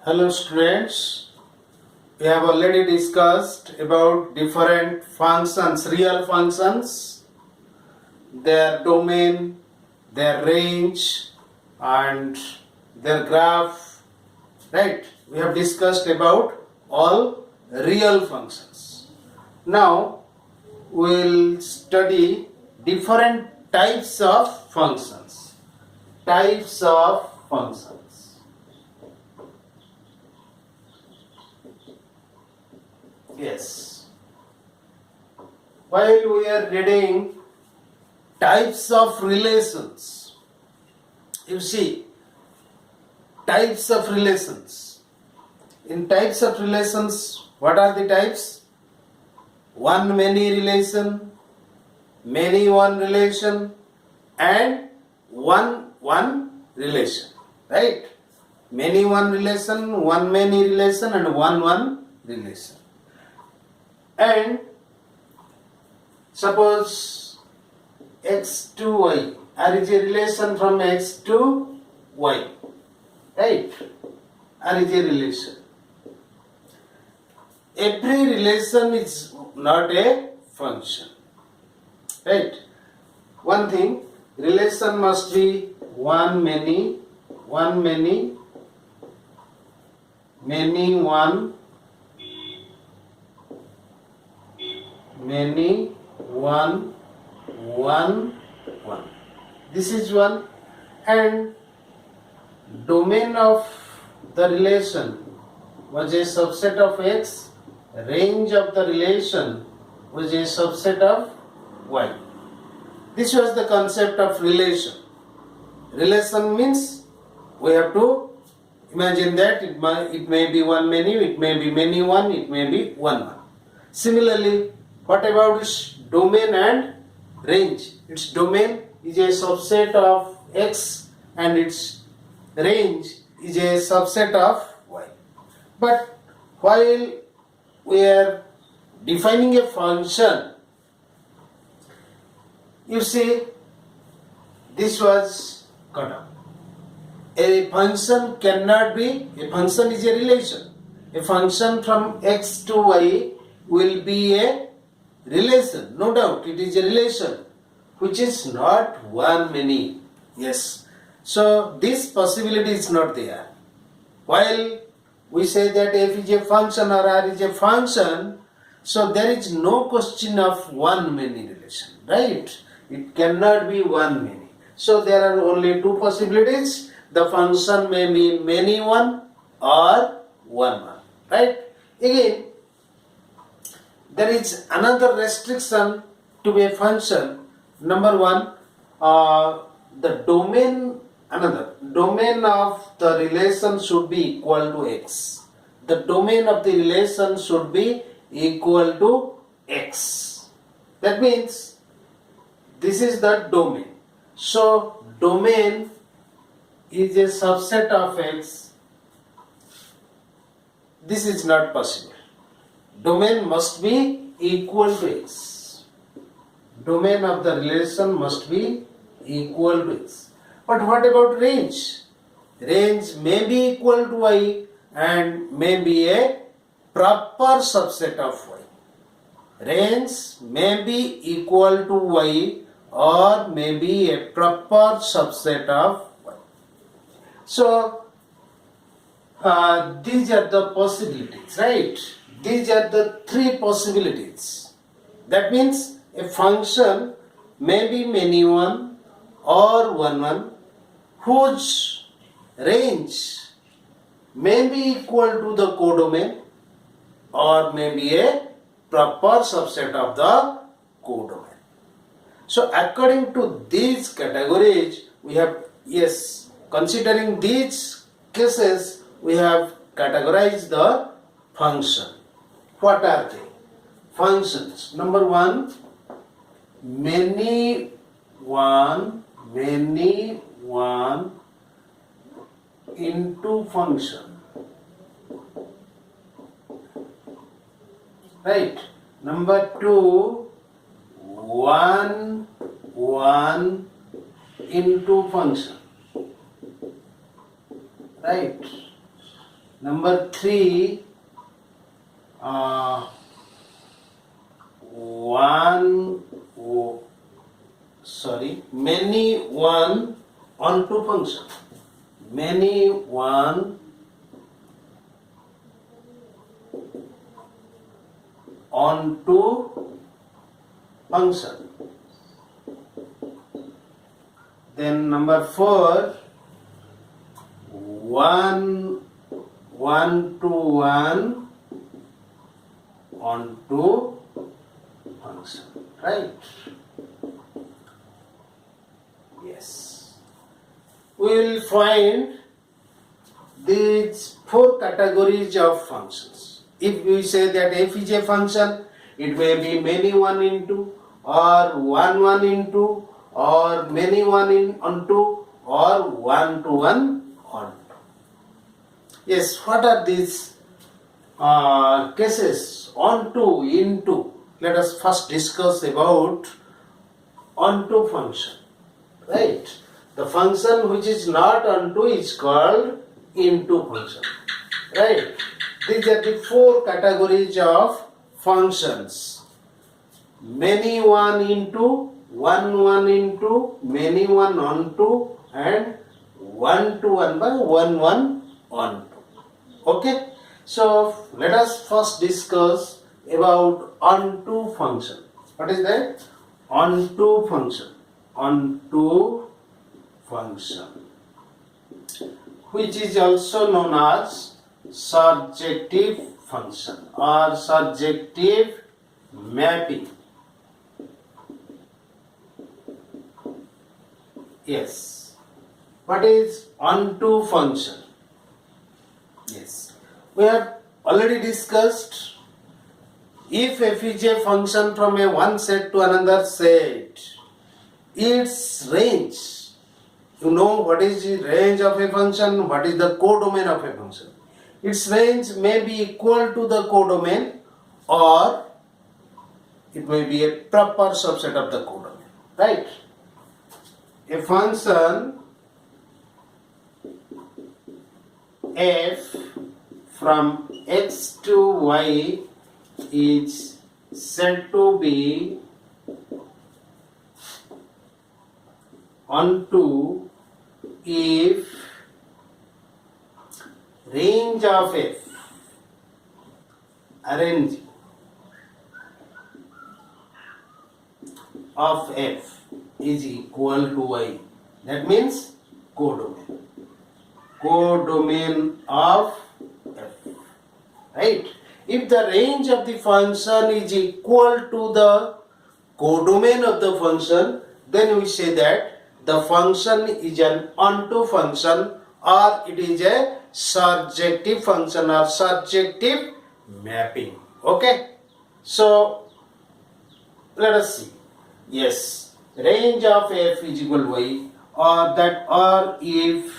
Hello students, we have already discussed about different functions, real functions, their domain, their range and their graph, right? We have discussed about all real functions. Now we will study different types of functions. Types of functions. Yes. While we are reading types of relations, you see types of relations. In types of relations, what are the types? One many relation, many one relation, and one relation. Right? Many one relation, one many relation, and one relation. And suppose x to y, R is a relation from x to y, right? R is a relation. Every relation is not a function, right? One thing, relation must be one many, many one, many one. This is one, and domain of the relation was a subset of x, range of the relation was a subset of y. This was the concept of relation. Relation means we have to imagine that it may be one many, it may be many one, it may be one. Similarly, what about its domain and range? Its domain is a subset of x and its range is a subset of y. But while we are defining a function, you see this was cut off. A function cannot be, a function is a relation. A function from x to y will be a relation, no doubt it is a relation which is not one many. Yes. So this possibility is not there. While we say that f is a function or r is a function, so there is no question of one many relation, right? It cannot be one many. So there are only two possibilities. The function may be many one or one, right? Again, there is another restriction to a function. Number one, the domain of the relation should be equal to x. The domain of the relation should be equal to x. That means this is the domain. So domain is a subset of x. This is not possible. Domain must be equal to x. Domain of the relation must be equal to x. But what about range? Range may be equal to y and may be a proper subset of y. Range may be equal to y or may be a proper subset of y. So these are the possibilities, right? These are the three possibilities. That means a function may be many one or one whose range may be equal to the codomain or may be a proper subset of the codomain. So according to these categories, we have, yes, considering these cases, we have categorized the function. What are they? Functions. Number one, many one into function. Right. Number two, one into function. Right. Number 3, many one onto function. Many one onto function. Then number 4, one to one onto function, right? Yes. We will find these 4 categories of functions. If we say that f is a function, it may be many one into, or one into, or many one onto, or one to one onto. Yes, what are these cases? Onto, into. Let us first discuss about onto function. Right? The function which is not onto is called into function. Right? These are the 4 categories of functions. Many one into, one into, many one onto, and one to one by one onto. Okay? So let us first discuss about onto function. What is that? Onto function. Onto function, which is also known as surjective function or surjective mapping. Yes. What is onto function? Yes. We have already discussed if f is a function from a one set to another set, its range. You know what is the range of a function, what is the codomain of a function. Its range may be equal to the codomain or it may be a proper subset of the codomain. Right? A function f from x to y is said to be onto if range of f, range of f is equal to y. That means codomain. Codomain of f. Right? If the range of the function is equal to the codomain of the function, then we say that the function is an onto function or it is a surjective function or surjective mapping. Okay? So, let us see. Yes, range of f is equal to y, or if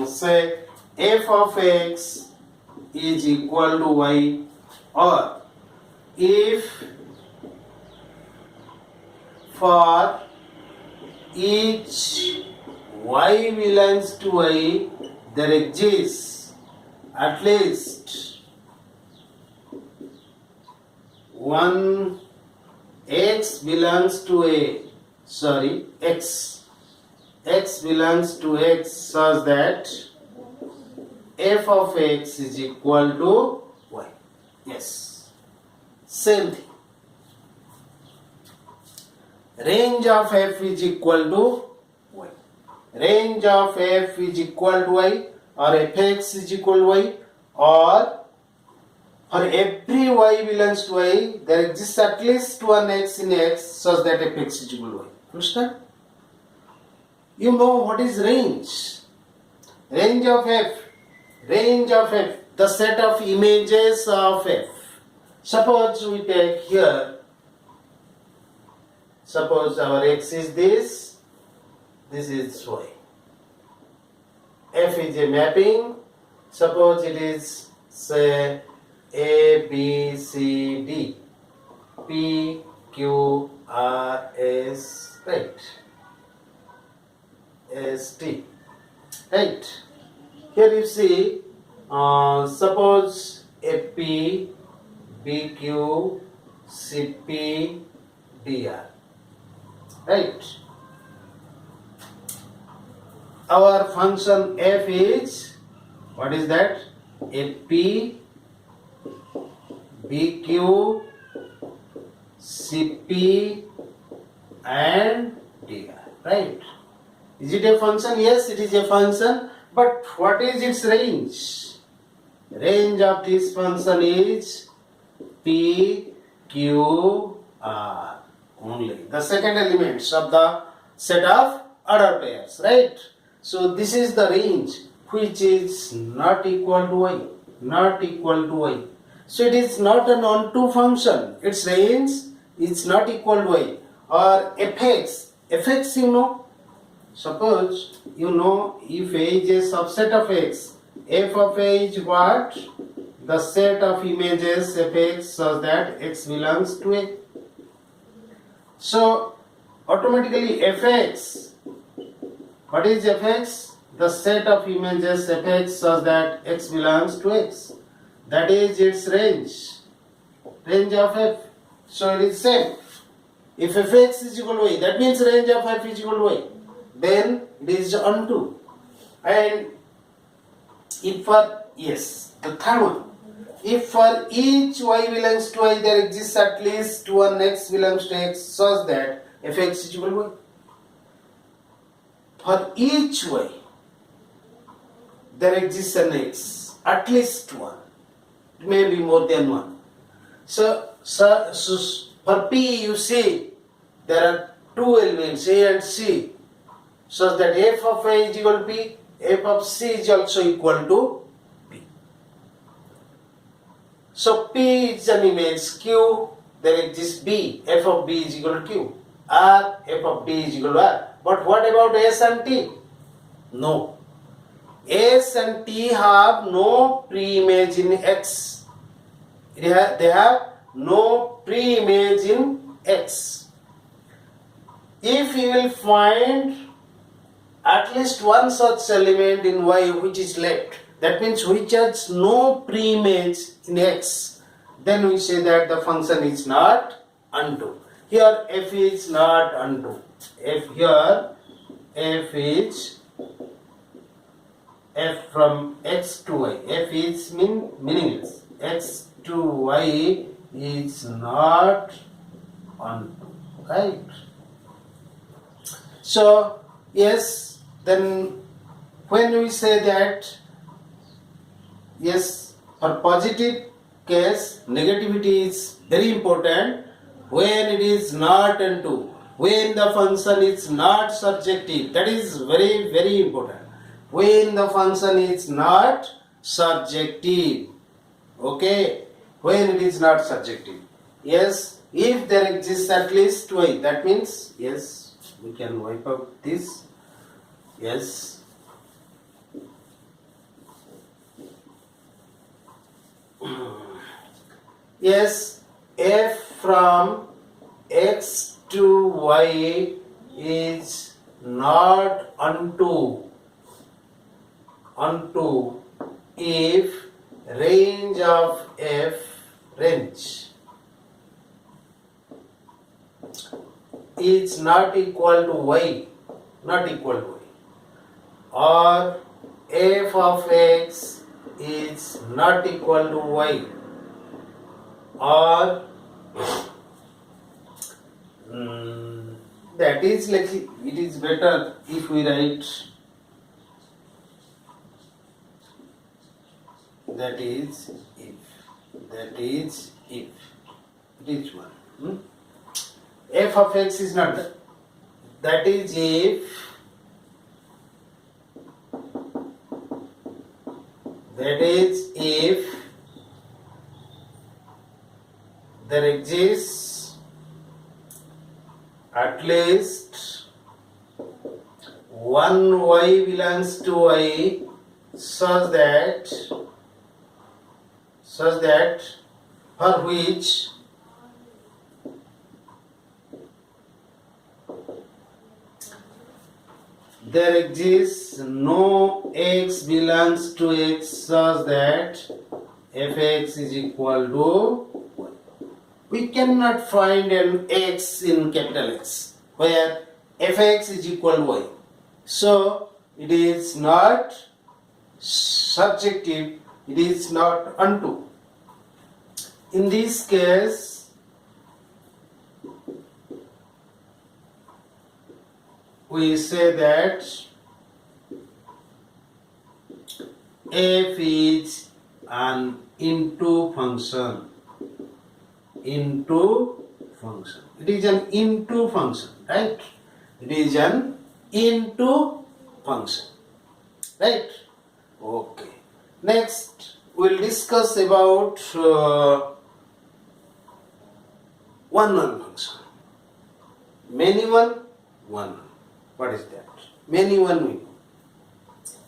say f of x is equal to y, or if for each y belongs to y there exists at least one x belongs to x belongs to x such that f of x is equal to y. Yes, same thing. Range of f is equal to y. Range of f is equal to y, or fx is equal to y, or for every y belongs to y, there exists at least one x in x such that fx is equal to y. Understand? You know what is range? Range of f. Range of f, the set of images of f. Suppose we take here, suppose our x is this is y. F is a mapping. Suppose it is say A, B, C, D, P, Q, R, S, right? S, T, right? Here you see, suppose AP, BQ, CP, DR, right? Our function f is, what is that? AP, BQ, CP and DR, right? Is it a function? Yes, it is a function. But what is its range? Range of this function is P, Q, R only. The second elements of the set of order pairs, right? So this is the range which is not equal to y, not equal to y. So it is not an onto function. Its range is not equal to y. Or fx you know. Suppose you know if A is a subset of x, f of A is what? The set of images fx such that x belongs to A. So automatically fx, what is fx? The set of images fx such that x belongs to x. That is its range of f. So it is same. If fx is equal to y, that means range of f is equal to y. Then it is onto. And if for, yes, the third one, if for each y belongs to y there exists at least one x belongs to x such that fx is equal to y. For each y there exists an x, at least one. It may be more than one. So for p you see there are two elements a and c, such that f of a is equal to p, f of c is also equal to p. So p is an image q, there exists b, f of b is equal to q, r, f of b is equal to r. But what about s and t? No. S and t have no pre-image in x. They have no pre-image in x. If you will find at least one such element in y which is left, that means which has no pre-image in x, then we say that the function is not onto. Here f is not onto. F is f from x to y. F is meaningless. X to y is not onto, right? So yes, then when we say that, yes, for positive case, negativity is very important when it is not onto, when the function is not surjective. That is very, very important. When the function is not surjective, okay, when it is not surjective. Yes, if there exists at least y, that means, yes, we can wipe out this. Yes. Yes, f from x to y is not onto if range of f is not equal to y, or f of x is not equal to y, or that is like, it is better if we write that is if it is one. F of x is not that is if there exists at least one y belongs to y such that for which there exists no x belongs to x such that fx is equal to y. We cannot find an x in capital X where fx is equal to y. So it is not subjective, it is not unto. In this case, we say that f is an into function. Into function. It is an into function, right? It is an into function, right? Okay. Next, we'll discuss about one function. Many one. What is that? Many one we know.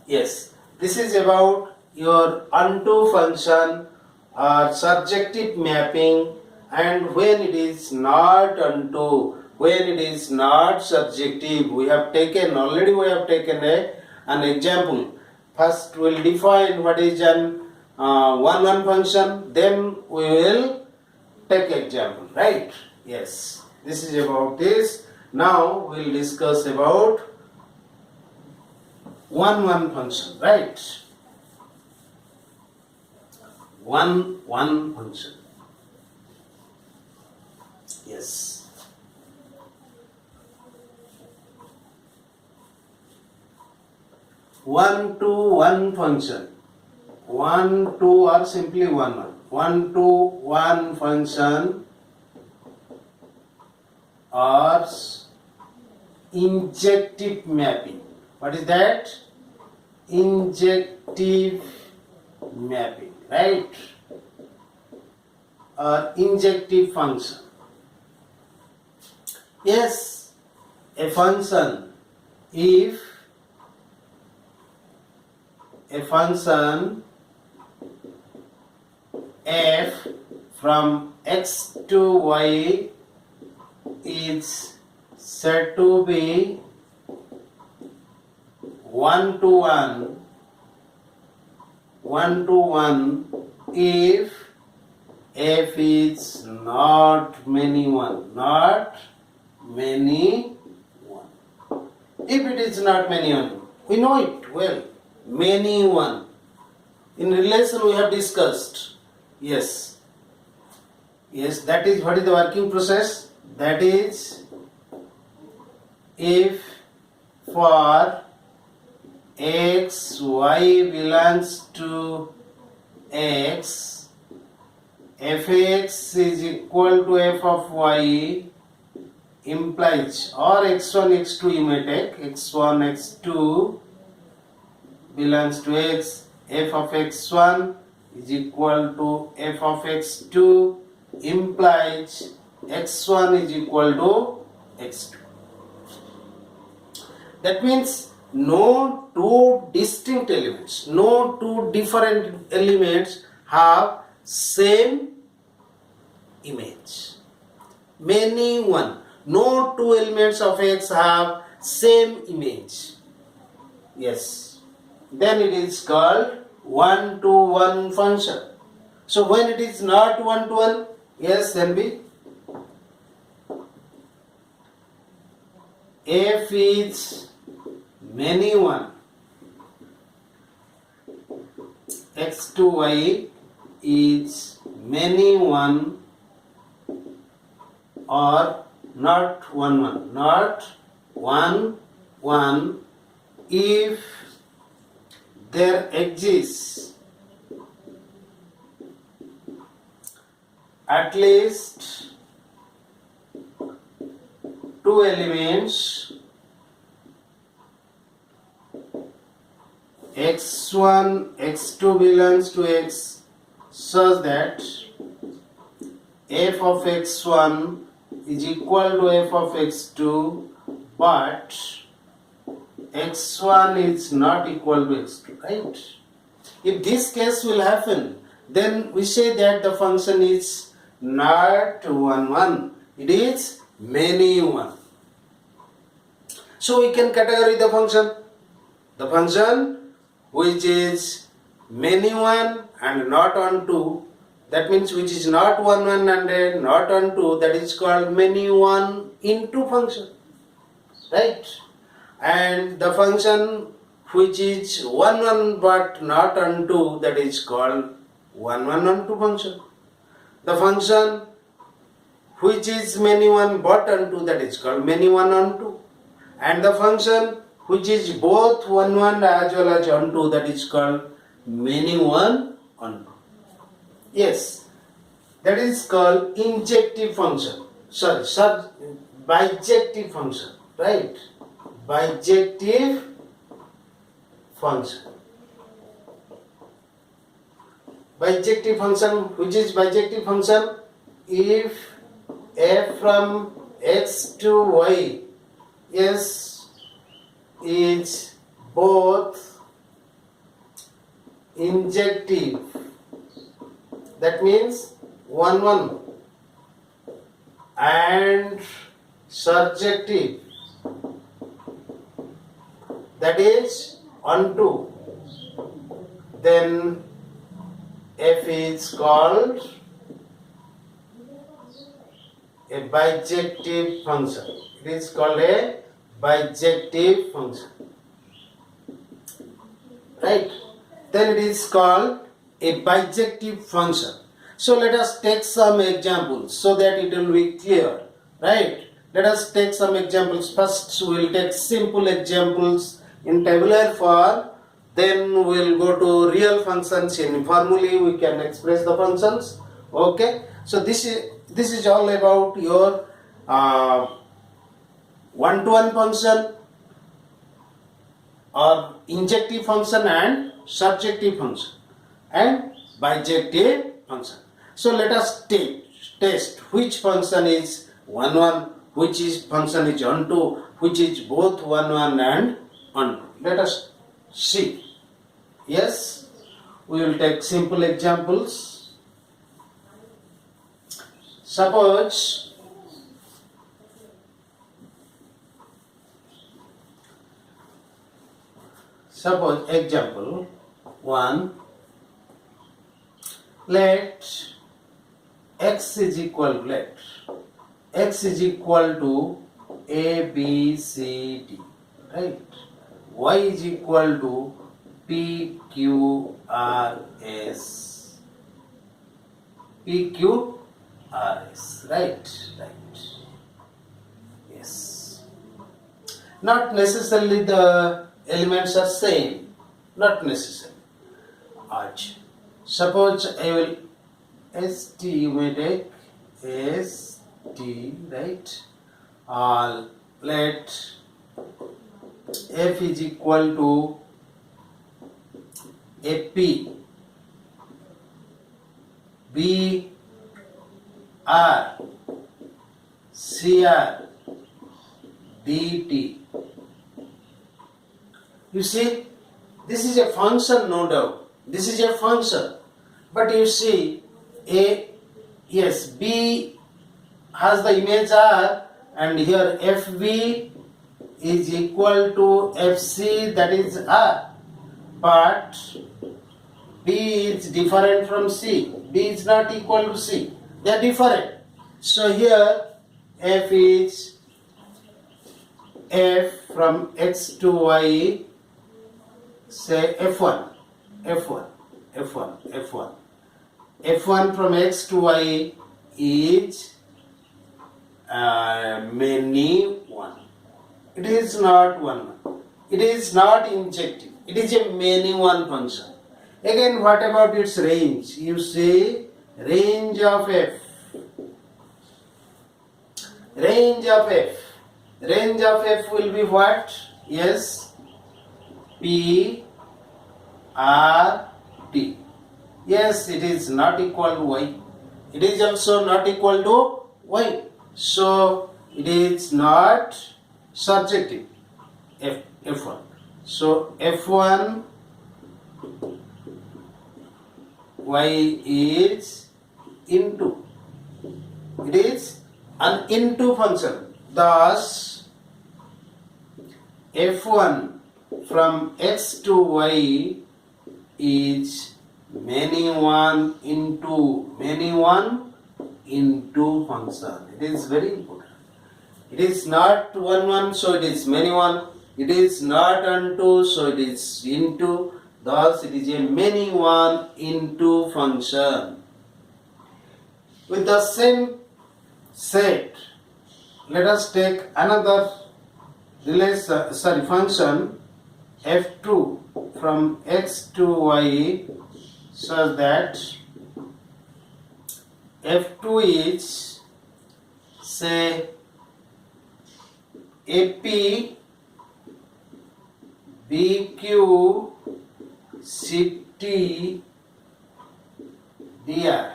Yes, this is about your unto function or subjective mapping, and when it is not unto, when it is not subjective. We have taken an example. First we will define what is an one function, then we will take example, right? Yes, this is about this. Now we will discuss about one function, right? One function. Yes. One to one function. One to or simply one. One to one function or injective mapping. What is that? Injective mapping, right? Or injective function. Yes, a function, if a function f from x to y is said to be one to one if f is not many one. If it is not many one, we know it well. Many one. In relation we have discussed. Yes, that is what is the working process. That is, if for x, y belongs to x, fx is equal to f of y implies, or x1, x2 you may take, x1, x2 belongs to x, f of x1 is equal to f of x2 implies x1 is equal to x2. That means no two distinct elements, no two different elements have same image. Many one. No two elements of x have same image. Yes. Then it is called one to one function. So when it is not one to one, yes, then be f is many one. X to y is many one or not one. Not one if there exists at least two elements x1, x2 belongs to x such that f of x1 is equal to f of x2, but x1 is not equal to x2, right? If this case will happen, then we say that the function is not one, it is many one. So we can categorize the function. The function which is many one and not on two, that means which is not 100, not on two, that is called many one into function, right? And the function which is 1 but not on two, that is called 1 on two function. The function which is many one but on two, that is called many one on two. And the function which is both 1 as well as on two, that is called many one on two. Yes, that is called injective function. Bijective function, right? Bijective function. Bijective function, which is bijective function? If f from x to y, yes, is both injective, that means 1 and surjective, that is onto, then f is called a bijective function. It is called a bijective function, right? Then it is called a bijective function. So let us take some examples so that it will be clear, right? Let us take some examples. First we will take simple examples in tabular form, then we will go to real functions. In formally we can express the functions. Okay, so this is all about your one-to-one function or injective function and surjective function and bijective function. So let us test which function is 1, which is function is onto, which is both 1 and onto. Let us see. Yes, we will take simple examples. Suppose example 1, let x is equal to a, b, c, d, right? Y is equal to p, q, r, s, right? Yes. Not necessarily the elements are same, not necessarily. Suppose I will st, you may take st, right? Let f is equal to ap, b, r, cr, dt. You see, this is a function, no doubt. This is a function. But you see, b has the image r, and here fb is equal to fc, that is r. But b is different from c. b is not equal to c. They are different. So here f is f from x to y, say f1 from x to y is many one. It is not 1. It is not injective. It is a many one function. Again, what about its range? You say range of f. Range of f will be what? Yes, p, r, t. Yes, it is not equal to y. It is also not equal to y. So it is not surjective. F1. So F1 y is into. It is an into function. Thus f1 from x to y is many one into function. It is very important. It is not 1 so it is many one. It is not unto, so it is into. Thus, it is a many one into function. With the same set, let us take another function f2 from x to y, such that f2 is, say, AP BQ CT DR.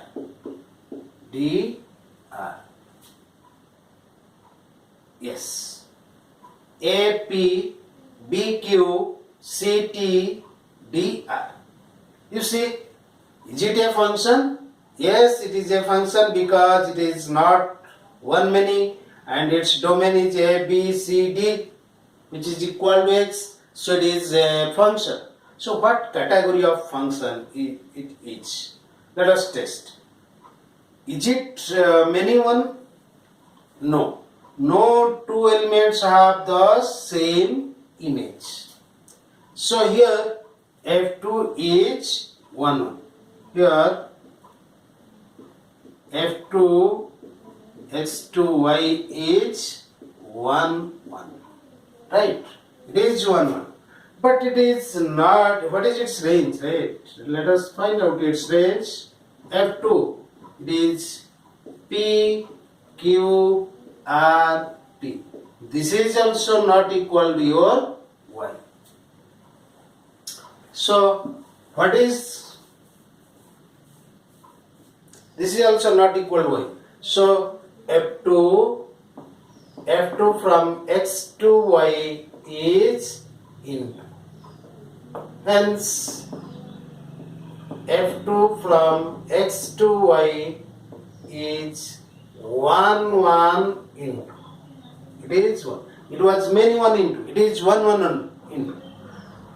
Yes. AP BQ CT DR. You see, is it a function? Yes, it is a function because it is not one many and its domain is A, B, C, D, which is equal to X. So it is a function. So what category of function it is? Let us test. Is it many one? No. No two elements have the same image. So here f2 is 1. Here f2 x to y is 1. Right? It is 1. But it is not. What is its range? Right? Let us find out its range. f2. It is p, q, r, t. This is also not equal to your y. So, what is? This is also not equal to y. So, f2 from x to y is into. Hence, f2 from x to y is 1 into. It is 1. It was many 1 into. It is 1 into.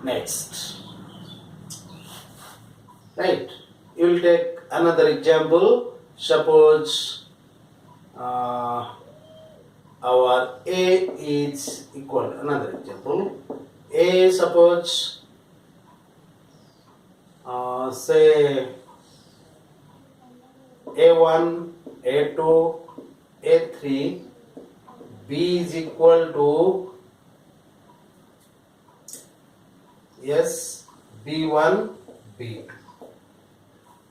Next. Right. You will take another example. Suppose our A is equal to another example. A, suppose say A1, A2, A3, B is equal to yes, B1, B2.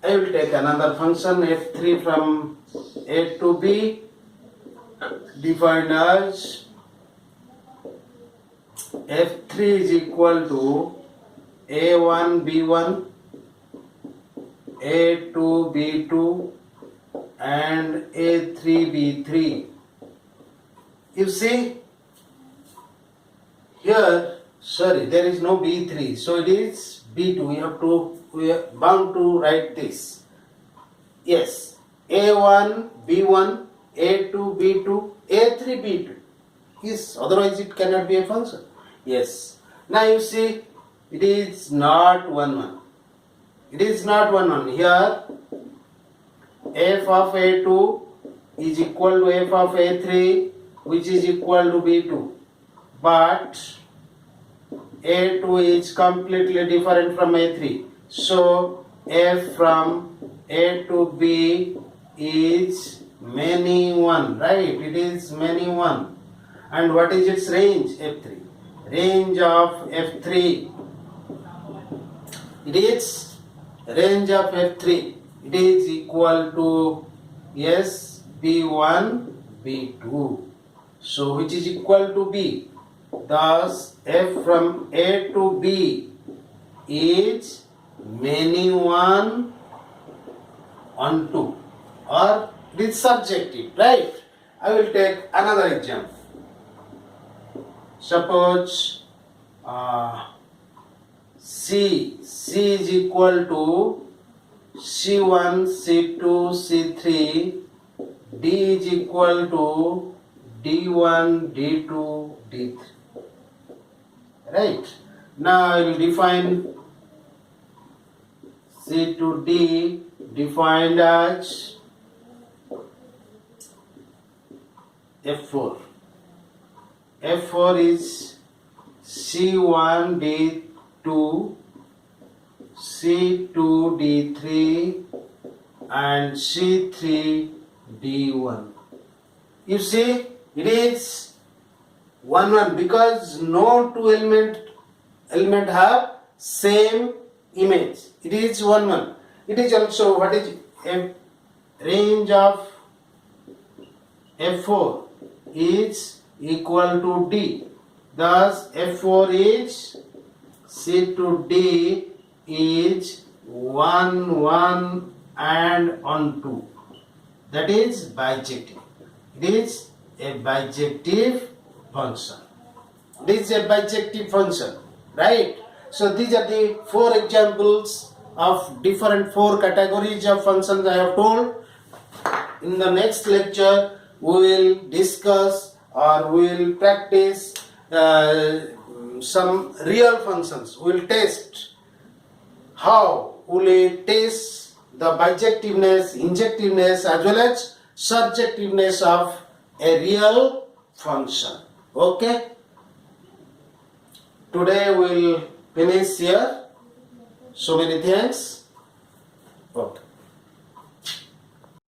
I will take another function f3 from A to B, defined as f3 is equal to A1 B1, A2 B2 and A3 B3. You see here, sorry, there is no B3, so it is B2. We are bound to write this. Yes, A1 B1, A2 B2, A3 B2. Yes, otherwise it cannot be a function. Yes. Now you see, it is not 1. It is not 1. Here, f of A2 is equal to f of A3, which is equal to B2. But A2 is completely different from A3. So, f from A to B is many 1, right? It is many 1. And what is its range? F3. Range of F3. It is range of F3. It is equal to yes, B1, B2. So, which is equal to B. Thus, f from A to B is many 1 onto, or it is subjective, right? I will take another example. Suppose C is equal to C1, C2, C3, D is equal to D1, D2, D3. right? Now I will define C to D defined as F4. F4 is C1 D2, C2 D3 and C3 D1. You see, it is 1 1 because no two element have same image. It is 1 1. It is also what is a range of F4 is equal to D. Thus F4 is C to D is 1 1 and on 2. That is bijective. It is a bijective function. It is a bijective function, right? So these are the 4 examples of different 4 categories of functions I have told. In the next lecture, we will discuss or we will practice some real functions. We will test how we will test the bijectiveness, injectiveness as well as surjectiveness of a real function. Okay? Today we will finish here. So many thanks. Okay.